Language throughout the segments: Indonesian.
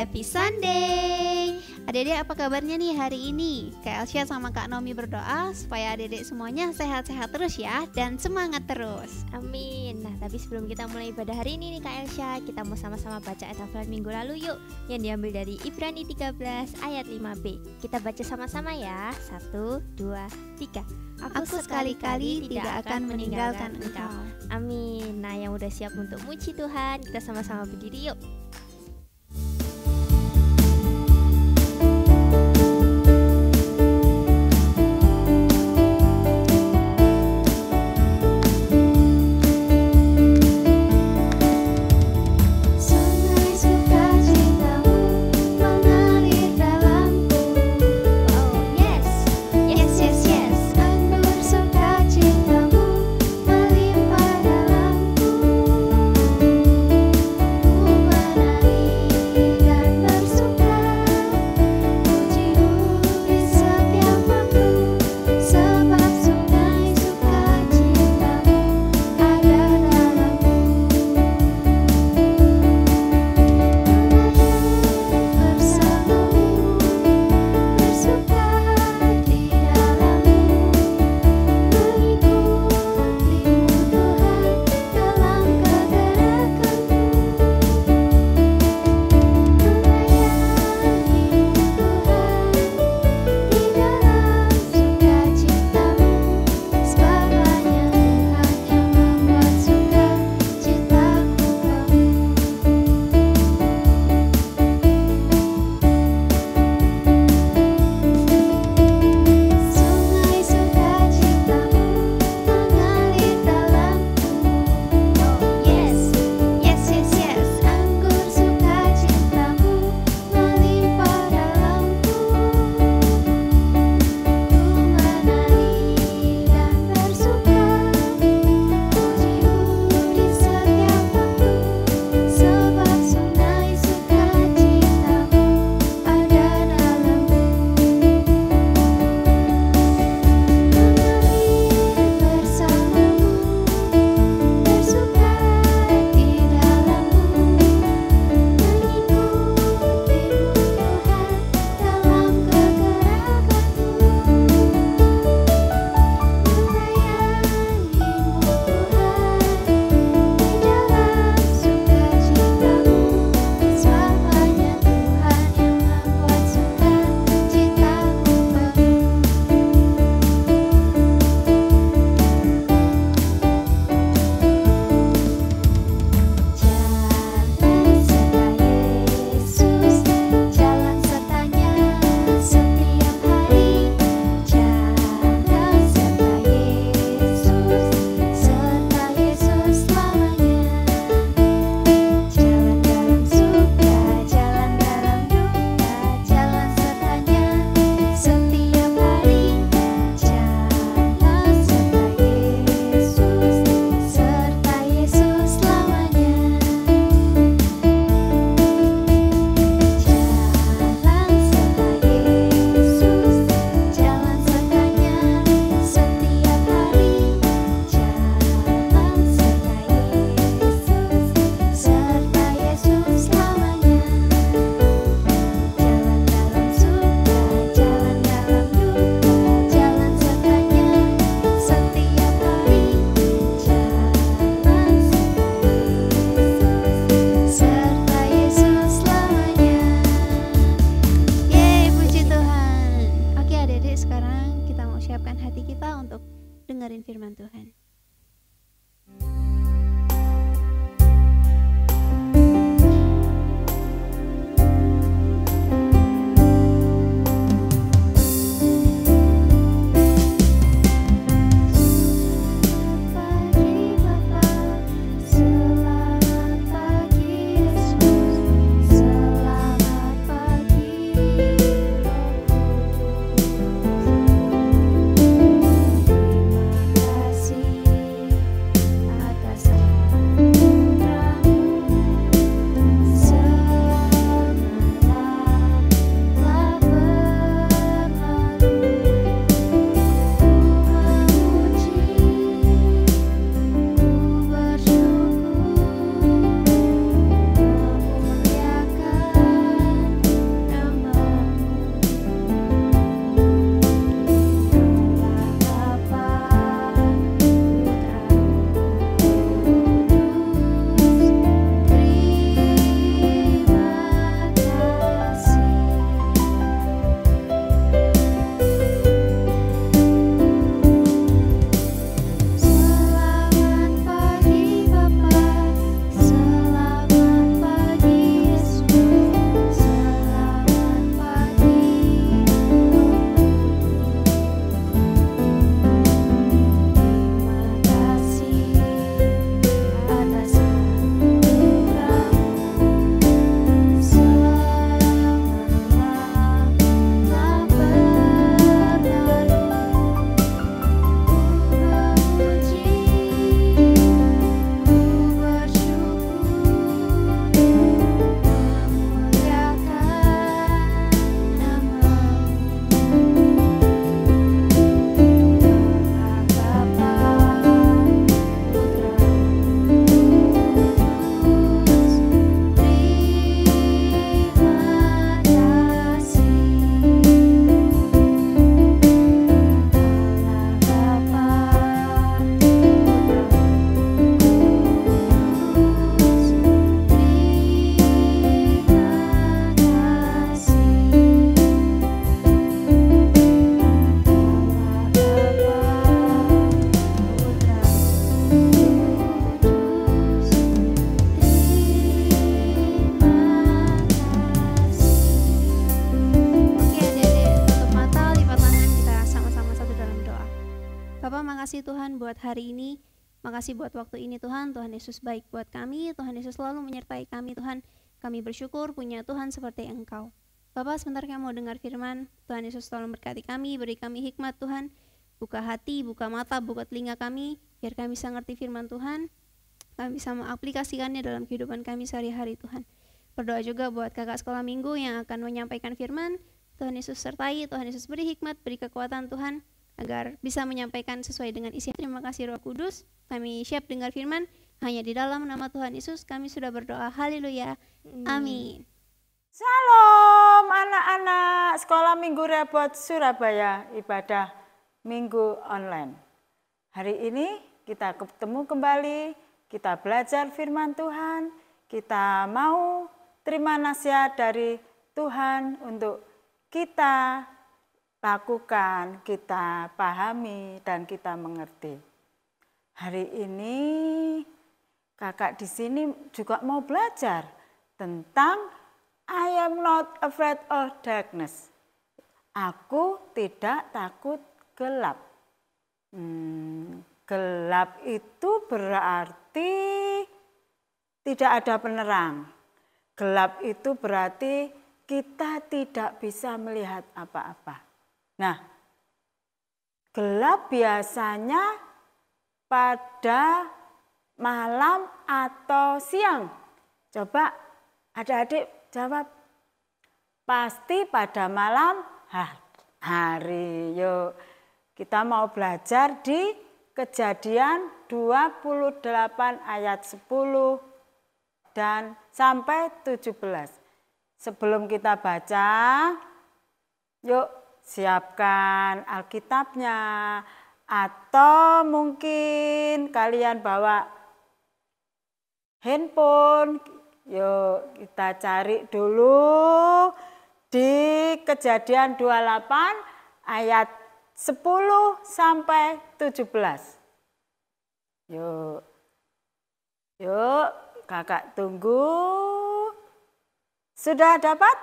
Happy Sunday. Adik-adik apa kabarnya nih hari ini? Kak Elsya sama Kak Nomi berdoa supaya adik-adik semuanya sehat-sehat terus ya dan semangat terus. Amin. Nah, tapi sebelum kita mulai ibadah hari ini nih Kak Elsya, kita mau sama-sama baca ayat hafalan minggu lalu yuk, yang diambil dari Ibrani 13 ayat 5b. Kita baca sama-sama ya. 1, 2, 3. Aku sekali-kali tidak akan meninggalkan engkau. Amin. Nah, yang udah siap untuk muji Tuhan, kita sama-sama berdiri yuk. Dengerin firman Tuhan. See Bapak, makasih Tuhan buat hari ini. Makasih buat waktu ini Tuhan. Tuhan Yesus baik buat kami. Tuhan Yesus selalu menyertai kami Tuhan. Kami bersyukur punya Tuhan seperti Engkau. Bapak, sebentar kami mau dengar firman. Tuhan Yesus tolong berkati kami, beri kami hikmat Tuhan. Buka hati, buka mata, buka telinga kami, biar kami bisa ngerti firman Tuhan. Kami bisa mengaplikasikannya dalam kehidupan kami sehari-hari Tuhan. Berdoa juga buat kakak sekolah minggu yang akan menyampaikan firman. Tuhan Yesus sertai, Tuhan Yesus beri hikmat, beri kekuatan Tuhan, agar bisa menyampaikan sesuai dengan isi. Terima kasih Roh Kudus. Kami siap dengar firman. Hanya di dalam nama Tuhan Yesus kami sudah berdoa. Haleluya. Amin. Shalom anak-anak Sekolah Minggu Rebot Surabaya, ibadah Minggu online. Hari ini kita ketemu kembali, kita belajar firman Tuhan, kita mau terima nasihat dari Tuhan untuk kita lakukan, kita pahami, dan kita mengerti. Hari ini kakak di sini juga mau belajar tentang I am not afraid of darkness. Aku tidak takut gelap. Gelap itu berarti tidak ada penerang. Gelap itu berarti kita tidak bisa melihat apa-apa. Nah, gelap biasanya pada malam atau siang. Coba adik-adik jawab. Pasti pada malam hari. Yuk, kita mau belajar di Kejadian 28 ayat 10 dan sampai 17. Sebelum kita baca, yuk siapkan Alkitabnya. Atau mungkin kalian bawa handphone. Yuk kita cari dulu di Kejadian 28 ayat 10 sampai 17. Yuk kakak tunggu. Sudah dapat?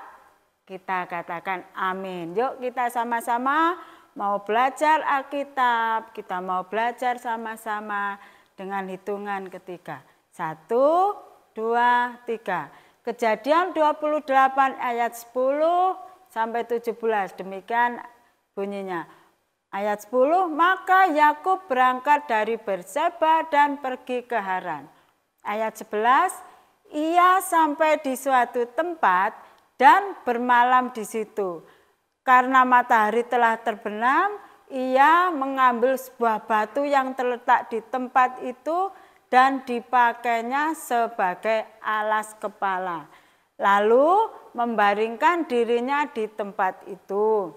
Kita katakan amin. Yuk kita sama-sama mau belajar Alkitab. Kita mau belajar sama-sama dengan hitungan ketiga. 1, 2, 3. Kejadian 28 ayat 10 sampai 17. Demikian bunyinya. Ayat 10, maka Yakub berangkat dari Berseba dan pergi ke Haran. Ayat 11, ia sampai di suatu tempat dan bermalam di situ. Karena matahari telah terbenam, ia mengambil sebuah batu yang terletak di tempat itu dan dipakainya sebagai alas kepala. Lalu membaringkan dirinya di tempat itu.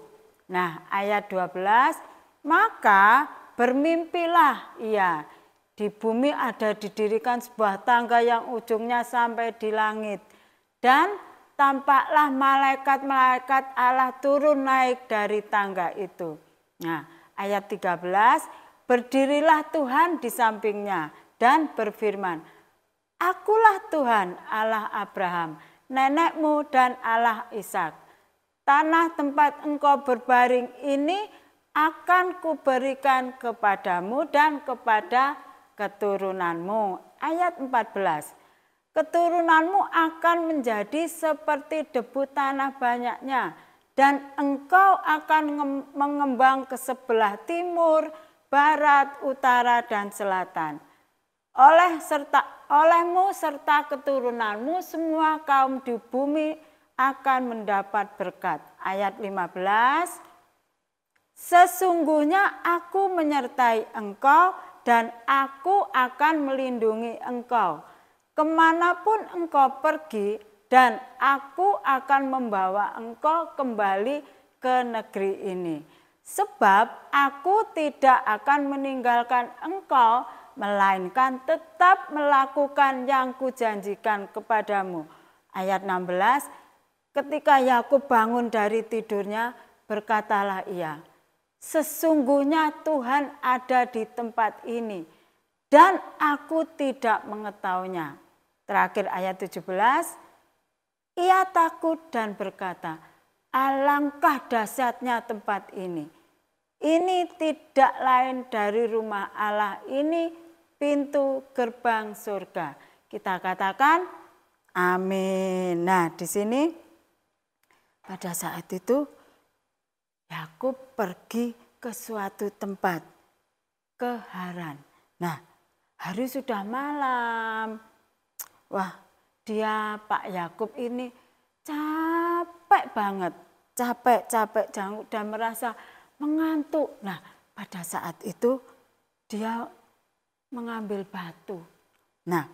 Nah, ayat 12, maka bermimpilah ia. Di bumi ada didirikan sebuah tangga yang ujungnya sampai di langit. Dan tampaklah malaikat-malaikat Allah turun naik dari tangga itu. Nah, ayat 13, berdirilah Tuhan di sampingnya dan berfirman, akulah Tuhan Allah Abraham, nenekmu dan Allah Ishak. Tanah tempat engkau berbaring ini akan kuberikan kepadamu dan kepada keturunanmu. Ayat 14. Keturunanmu akan menjadi seperti debu tanah banyaknya, dan engkau akan mengembang ke sebelah timur, barat, utara, dan selatan. Olehmu serta keturunanmu semua kaum di bumi akan mendapat berkat. Ayat 15. Sesungguhnya aku menyertai engkau dan aku akan melindungi engkau kemanapun engkau pergi, dan aku akan membawa engkau kembali ke negeri ini. Sebab aku tidak akan meninggalkan engkau, melainkan tetap melakukan yang kujanjikan kepadamu. Ayat 16, ketika Yakub bangun dari tidurnya, berkatalah ia, sesungguhnya Tuhan ada di tempat ini, dan aku tidak mengetahuinya. Terakhir ayat 17, ia takut dan berkata, alangkah dahsyatnya tempat ini. Ini tidak lain dari rumah Allah, ini pintu gerbang surga. Kita katakan amin. Nah, di sini pada saat itu Yakub pergi ke suatu tempat, ke Haran. Nah, hari sudah malam. Wah, Pak Yakub ini capek banget, capek dan merasa mengantuk. Nah, pada saat itu dia mengambil batu. Nah,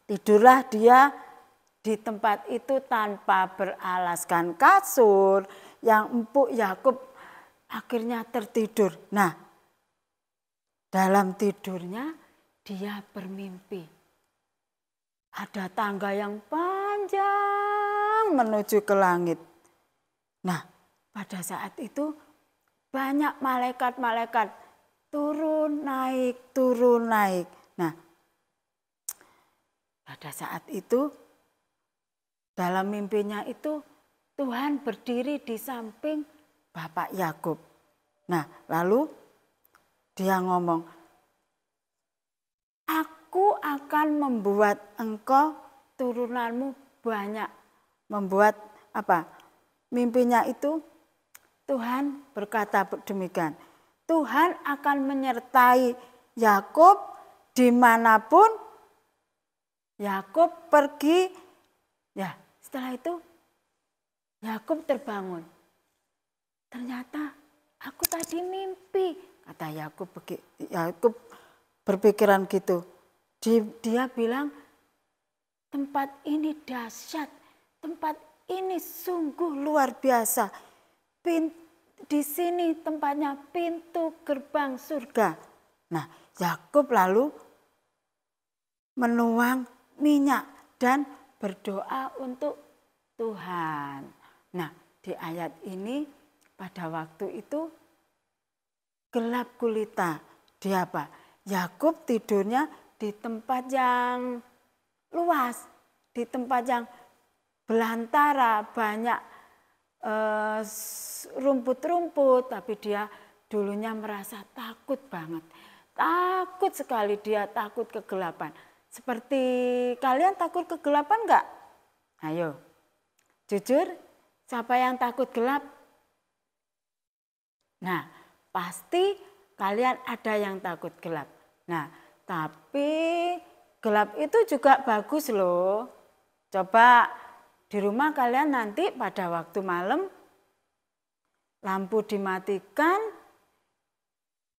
tidurlah dia di tempat itu tanpa beralaskan kasur yang empuk. Yakub akhirnya tertidur. Nah, dalam tidurnya dia bermimpi. Ada tangga yang panjang menuju ke langit. Nah, pada saat itu banyak malaikat-malaikat turun naik. Nah, pada saat itu dalam mimpinya itu Tuhan berdiri di samping Bapak Yakub. Nah, lalu dia ngomong, aku akan membuat engkau turunanmu banyak. Membuat apa? Mimpinya itu Tuhan berkata demikian. Tuhan akan menyertai Yakub dimanapun Yakub pergi. Ya, setelah itu Yakub terbangun. Ternyata aku tadi mimpi, kata Yakub. Yakub berpikiran gitu. Dia bilang, tempat ini dahsyat, tempat ini sungguh luar biasa. Di sini tempatnya pintu gerbang surga. Nah, Yakub lalu menuang minyak dan berdoa untuk Tuhan. Nah, di ayat ini pada waktu itu gelap gulita. Dia apa? Yakub tidurnya di tempat yang luas, di tempat yang belantara, banyak rumput-rumput, tapi dia dulunya merasa takut banget. Takut sekali, dia takut kegelapan. Seperti kalian takut kegelapan enggak? Ayo, jujur, siapa yang takut gelap? Nah, pasti kalian ada yang takut gelap. Nah, tapi gelap itu juga bagus loh. Coba di rumah kalian nanti pada waktu malam, lampu dimatikan,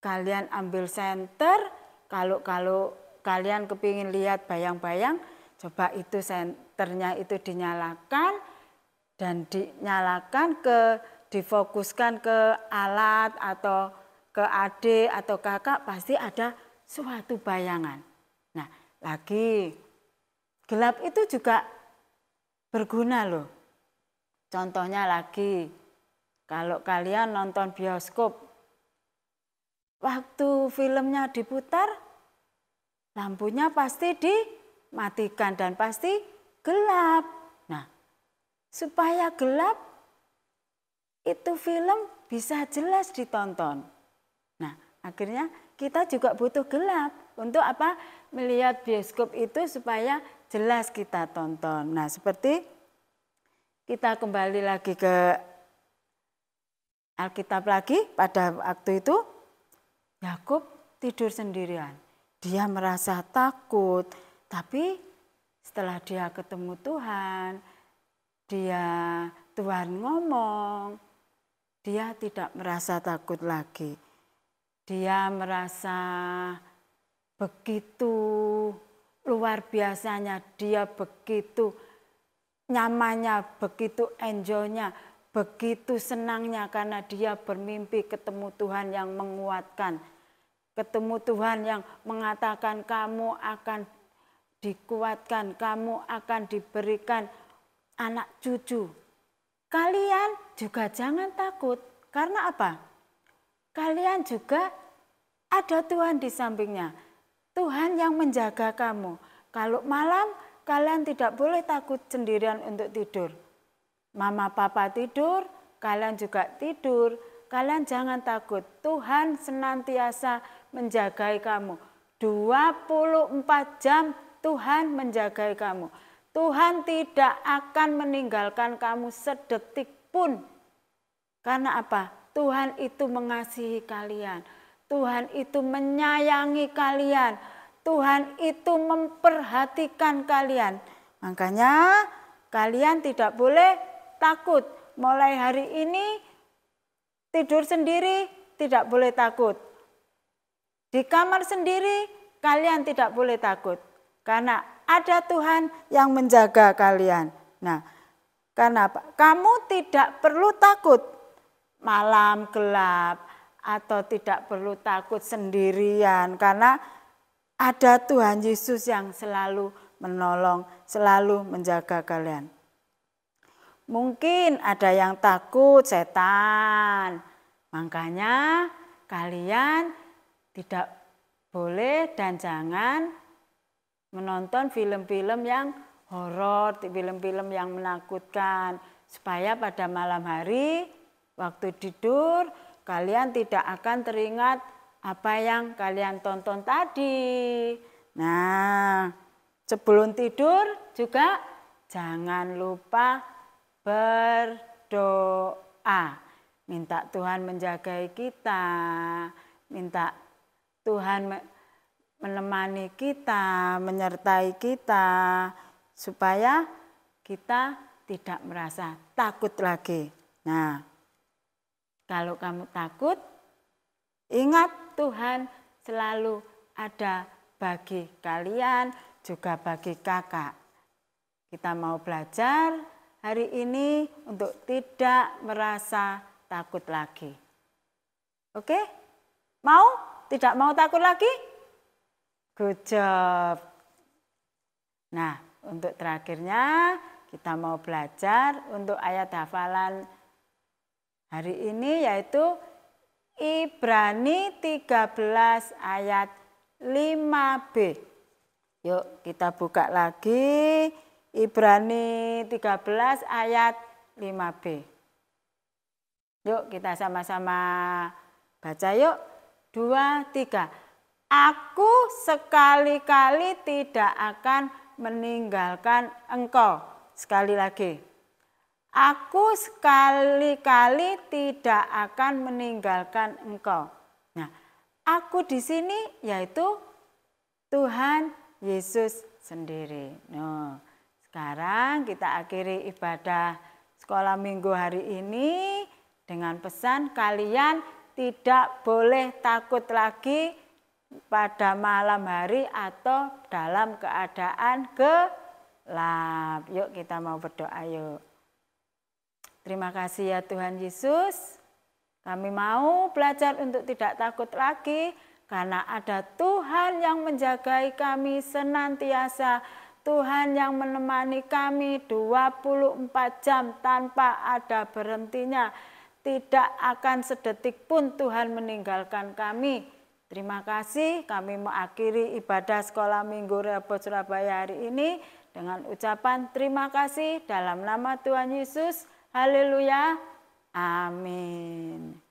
kalian ambil senter, kalau kalian kepingin lihat bayang-bayang, coba itu senternya itu dinyalakan dan difokuskan ke alat atau ke adik atau kakak, pasti ada suatu bayangan. Nah, lagi gelap itu juga berguna loh. Contohnya lagi, kalau kalian nonton bioskop, waktu filmnya diputar, lampunya pasti dimatikan dan pasti gelap. Nah, supaya gelap, itu film bisa jelas ditonton. Nah, akhirnya kita juga butuh gelap. Untuk apa? Melihat bioskop itu supaya jelas kita tonton. Nah, seperti kita kembali lagi ke Alkitab lagi, pada waktu itu Yakub tidur sendirian. Dia merasa takut, tapi setelah dia ketemu Tuhan, Tuhan ngomong, dia tidak merasa takut lagi. Dia merasa begitu luar biasanya, dia begitu nyamannya, begitu enjoynya, begitu senangnya karena dia bermimpi ketemu Tuhan yang menguatkan. Ketemu Tuhan yang mengatakan kamu akan dikuatkan, kamu akan diberikan anak cucu. Kalian juga jangan takut, karena apa? Kalian juga ada Tuhan di sampingnya. Tuhan yang menjaga kamu. Kalau malam kalian tidak boleh takut sendirian untuk tidur. Mama papa tidur, kalian juga tidur. kalian jangan takut. Tuhan senantiasa menjagai kamu. 24 jam Tuhan menjagai kamu. Tuhan tidak akan meninggalkan kamu sedetik pun. Karena apa? Tuhan itu mengasihi kalian. Tuhan itu menyayangi kalian. Tuhan itu memperhatikan kalian. Makanya kalian tidak boleh takut. Mulai hari ini tidur sendiri tidak boleh takut. Di kamar sendiri kalian tidak boleh takut. Karena ada Tuhan yang menjaga kalian. Nah, karena apa? Kamu tidak perlu takut malam gelap atau tidak perlu takut sendirian. Karena ada Tuhan Yesus yang selalu menolong, selalu menjaga kalian. Mungkin ada yang takut setan. Makanya kalian tidak boleh dan jangan menonton film-film yang horor, film-film yang menakutkan. Supaya pada malam hari waktu tidur kalian tidak akan teringat apa yang kalian tonton tadi. Nah, sebelum tidur juga jangan lupa berdoa. Minta Tuhan menjagai kita, minta Tuhan menemani kita, menyertai kita, supaya kita tidak merasa takut lagi. Nah, kalau kamu takut, ingat Tuhan selalu ada bagi kalian, juga bagi kakak. Kita mau belajar hari ini untuk tidak merasa takut lagi. Oke? Mau? Tidak mau takut lagi? Good job. Nah, untuk terakhirnya kita mau belajar untuk ayat hafalan hari ini yaitu Ibrani 13 ayat 5b. Yuk kita buka lagi Ibrani 13 ayat 5b. Yuk kita sama-sama baca yuk. 2, 3. Aku sekali-kali tidak akan meninggalkan engkau. Sekali lagi. Aku sekali-kali tidak akan meninggalkan engkau. Nah, aku di sini yaitu Tuhan Yesus sendiri. Nah, sekarang kita akhiri ibadah sekolah minggu hari ini dengan pesan kalian tidak boleh takut lagi pada malam hari atau dalam keadaan gelap. Yuk kita mau berdoa yuk. Terima kasih ya Tuhan Yesus. Kami mau belajar untuk tidak takut lagi karena ada Tuhan yang menjagai kami senantiasa. Tuhan yang menemani kami 24 jam tanpa ada berhentinya. Tidak akan sedetik pun Tuhan meninggalkan kami. Terima kasih, kami mengakhiri ibadah sekolah minggu Rehoboth Surabaya hari ini dengan ucapan terima kasih dalam nama Tuhan Yesus. Haleluya. Amin.